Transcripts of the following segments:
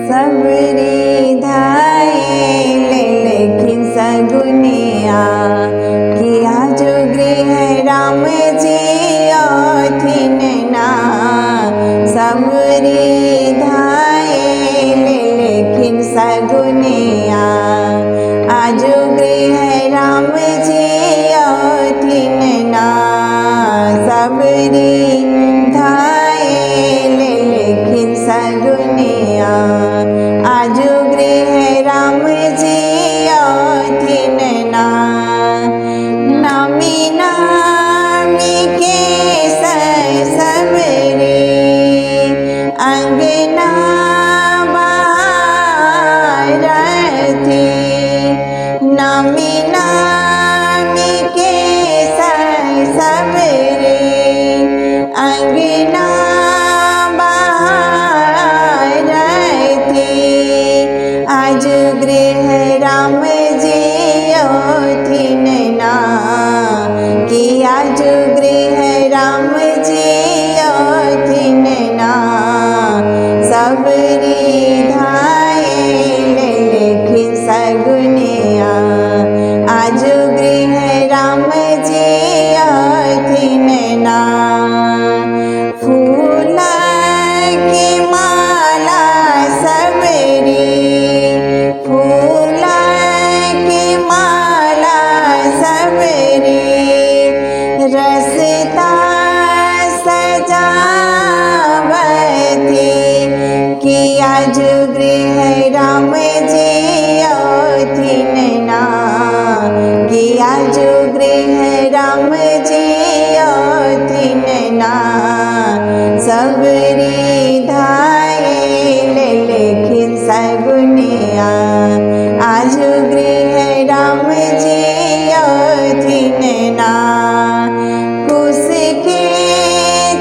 सबरी धाये ले लेकिन सगुनिया किया जो गृह राम जी थिन ना। सबरी धाये ले लेकिन सगुनिया आजो गृह राम जी थिन ना। सबरी धाये ले लेकिन सगुनिया आजो गृह राम जी थिन ना। नामी नामी के सबरी अंगना बाहर थी। नामी नामी के सबरी अंगना बाहर थी। आज गृह राम जी थिन ना कि आज गृह राम जी थिन ना। सबरी धाये ले लेकिन सगुनिया आज गृह राम जी थिन ना। फूल की माला सबरी फूल की माला सबरी रसता सजावती कि आज गृह राम जी थिन ना। कि आज गृह राम जी थिन ना। सबरी धाये ले लेकिन सगुनिया आज गृह राम जी थिन ना। कुश के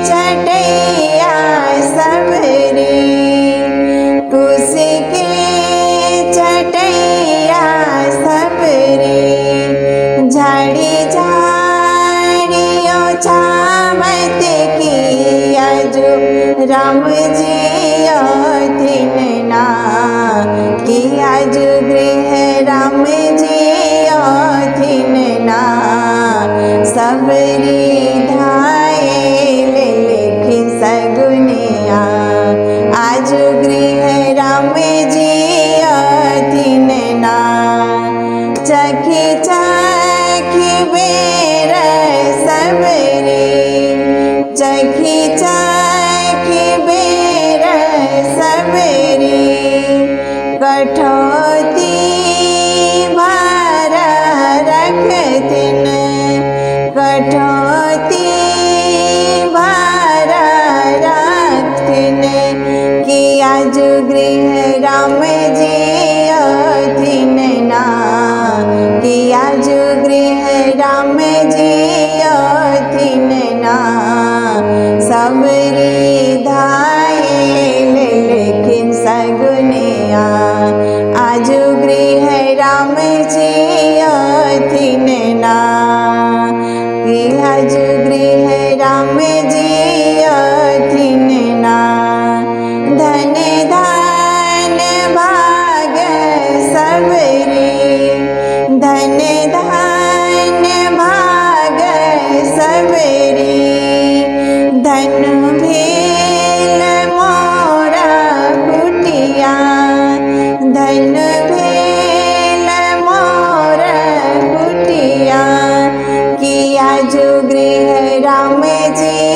चटैया सबरी कुश के चटैया सबरी झाड़ी झाड़ियों छावत की आज राम जी थिन ना। कि आज गृह राम जी थिन ना। सबरी धाये ले लेकिन सगुनिया आज गृह राम जी थिन ना। चखी चखी बेर सबरी चखी चखी बेर सबरी कठौती भर रखतिन। कठौती भर रखतिन कि आज गृह राम जी थिन ना। कि आज गृह राम जी थिन ना। सबरी धाये ले लेकिन सगुनिया आज गृह राम जी थिन ना। कि आज गृह राम जी थिन ना। धन धन भाग सबरी धन धन भाग सबरी धन भेल मोरा कुटिया धन भेल मोरा कुटिया कि आज गृह राम जी